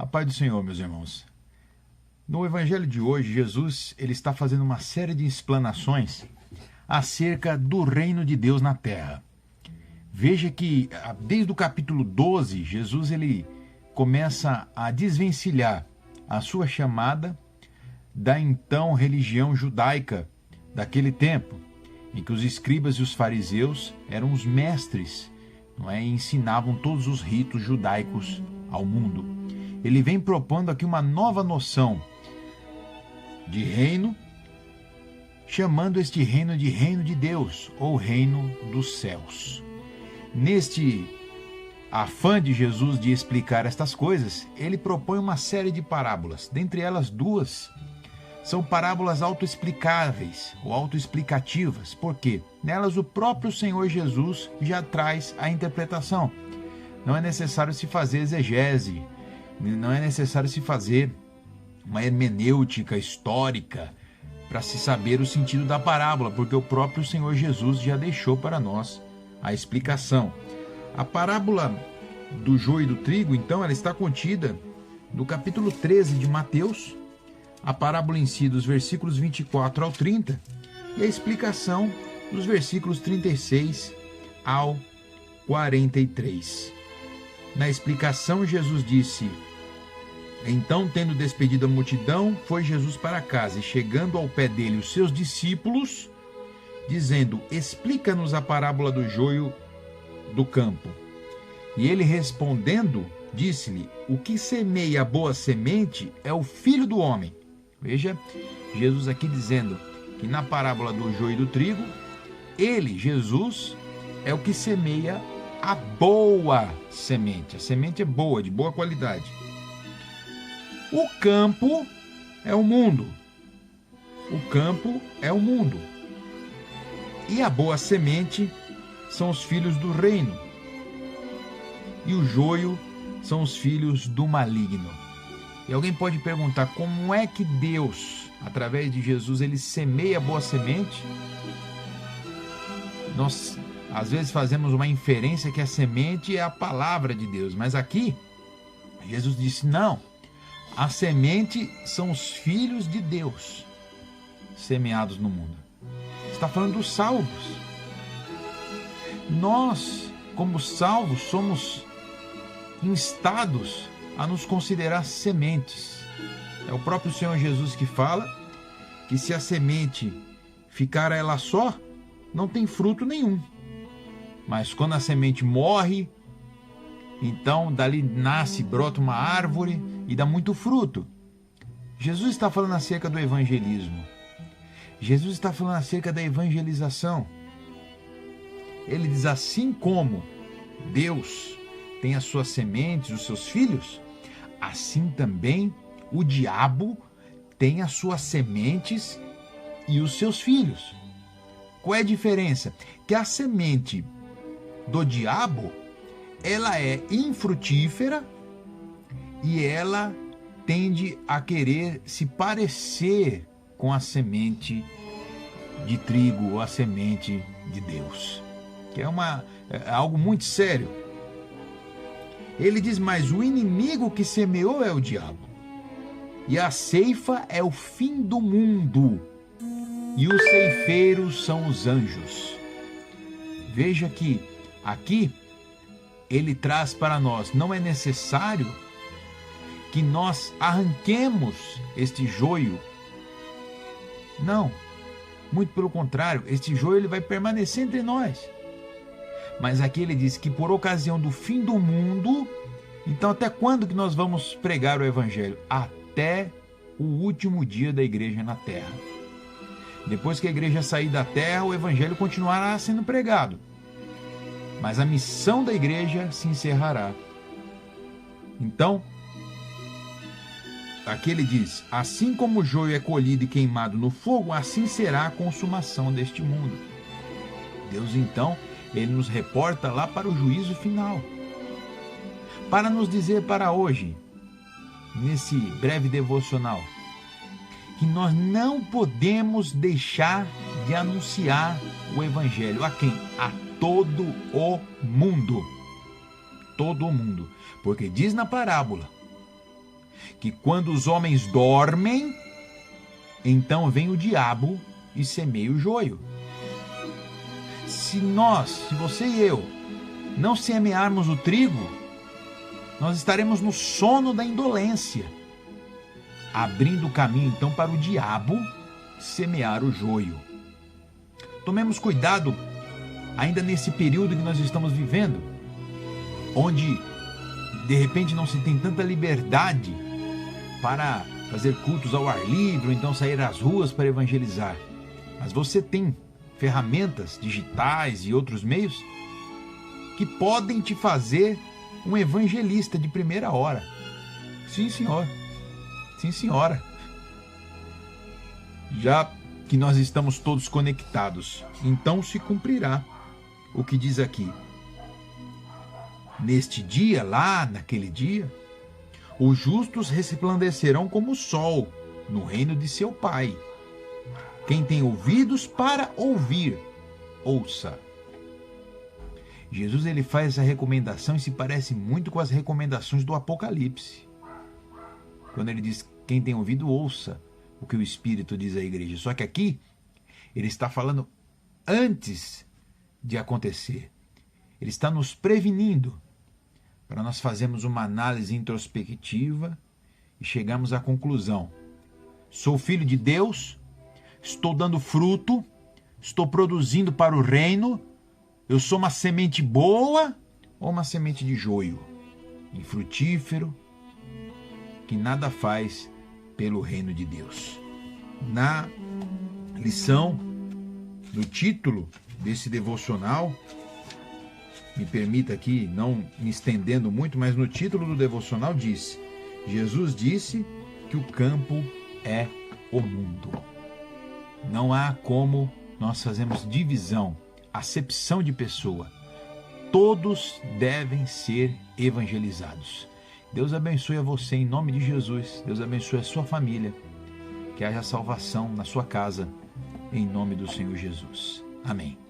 A paz do Senhor, meus irmãos. No Evangelho de hoje, Jesus ele está fazendo uma série de explanações acerca do reino de Deus na terra. Veja que desde o capítulo 12, Jesus ele começa a desvencilhar a sua chamada da então religião judaica daquele tempo, em que os escribas e os fariseus eram os mestres, não é? E ensinavam todos os ritos judaicos ao mundo. Ele vem propondo aqui uma nova noção de reino, chamando este reino de Deus, ou reino dos céus. Neste afã de Jesus de explicar estas coisas, ele propõe uma série de parábolas. Dentre elas, duas são parábolas autoexplicáveis ou autoexplicativas, porque nelas o próprio Senhor Jesus já traz a interpretação. Não é necessário se fazer exegese, não é necessário se fazer uma hermenêutica histórica para se saber o sentido da parábola, porque o próprio Senhor Jesus já deixou para nós a explicação. A parábola do joio e do trigo, então, ela está contida no capítulo 13 de Mateus, a parábola em si dos versículos 24 ao 30 e a explicação dos versículos 36 ao 43. Na explicação, Jesus disse: então, tendo despedido a multidão, foi Jesus para casa, e chegando ao pé dele os seus discípulos, dizendo: explica-nos a parábola do joio do campo. E ele respondendo, disse-lhe: o que semeia a boa semente é o Filho do Homem. Veja, Jesus aqui dizendo que na parábola do joio e do trigo, ele, Jesus, é o que semeia a boa semente. A semente é boa, de boa qualidade. O campo é o mundo. O campo é o mundo. E a boa semente são os filhos do reino. E o joio são os filhos do maligno. E alguém pode perguntar, como é que Deus, através de Jesus, ele semeia a boa semente? Nós, às vezes, fazemos uma inferência que a semente é a palavra de Deus. Mas aqui, Jesus disse, não. A semente são os filhos de Deus semeados no mundo. Está falando dos salvos. Nós, como salvos, somos instados a nos considerar sementes. É o próprio Senhor Jesus que fala que se a semente ficar ela só, não tem fruto nenhum. Mas quando a semente morre, então dali nasce, brota uma árvore e dá muito fruto. Jesus está falando acerca do evangelismo. Jesus está falando acerca da evangelização. Ele diz, assim como Deus tem as suas sementes, os seus filhos, assim também o diabo tem as suas sementes e os seus filhos. Qual é a diferença? Que a semente do diabo, ela é infrutífera e ela tende a querer se parecer com a semente de trigo ou a semente de Deus, que é algo muito sério. Ele diz, mas o inimigo que semeou é o diabo, e a ceifa é o fim do mundo, e os ceifeiros são os anjos. Veja que aqui ele traz para nós, não é necessário que nós arranquemos este joio. Não, muito pelo contrário, este joio ele vai permanecer entre nós. Mas aqui ele diz que por ocasião do fim do mundo, então até quando que nós vamos pregar o evangelho? Até o último dia da igreja na terra. Depois que a igreja sair da terra, o evangelho continuará sendo pregado. Mas a missão da igreja se encerrará. Então, aqui ele diz, assim como o joio é colhido e queimado no fogo, assim será a consumação deste mundo. Deus, então, ele nos reporta lá para o juízo final. Para nos dizer para hoje, nesse breve devocional, que nós não podemos deixar de anunciar o evangelho. A quem? A todo o mundo. Todo o mundo. Porque diz na parábola que quando os homens dormem, então vem o diabo e semeia o joio. Se você e eu, não semearmos o trigo, nós estaremos no sono da indolência, abrindo o caminho então para o diabo semear o joio. Tomemos cuidado ainda nesse período que nós estamos vivendo, onde de repente não se tem tanta liberdade para fazer cultos ao ar livre, ou então sair às ruas para evangelizar. Mas você tem ferramentas digitais e outros meios que podem te fazer um evangelista de primeira hora. Sim, senhor. Sim, senhora. Já que nós estamos todos conectados, então se cumprirá o que diz aqui. Neste dia, lá naquele dia, os justos resplandecerão como o sol no reino de seu Pai. Quem tem ouvidos para ouvir, ouça. Jesus ele faz essa recomendação e se parece muito com as recomendações do Apocalipse. Quando ele diz, quem tem ouvido, ouça o que o Espírito diz à igreja. Só que aqui, ele está falando antes de acontecer. Ele está nos prevenindo para nós fazermos uma análise introspectiva e chegarmos à conclusão. Sou filho de Deus, estou dando fruto, estou produzindo para o reino, eu sou uma semente boa ou uma semente de joio, infrutífero, que nada faz pelo reino de Deus. Na lição, no título desse devocional, me permita aqui, não me estendendo muito, mas no título do devocional diz: Jesus disse que o campo é o mundo. Não há como nós fazermos divisão, acepção de pessoa. Todos devem ser evangelizados. Deus abençoe a você em nome de Jesus. Deus abençoe a sua família. Que haja salvação na sua casa, em nome do Senhor Jesus. Amém.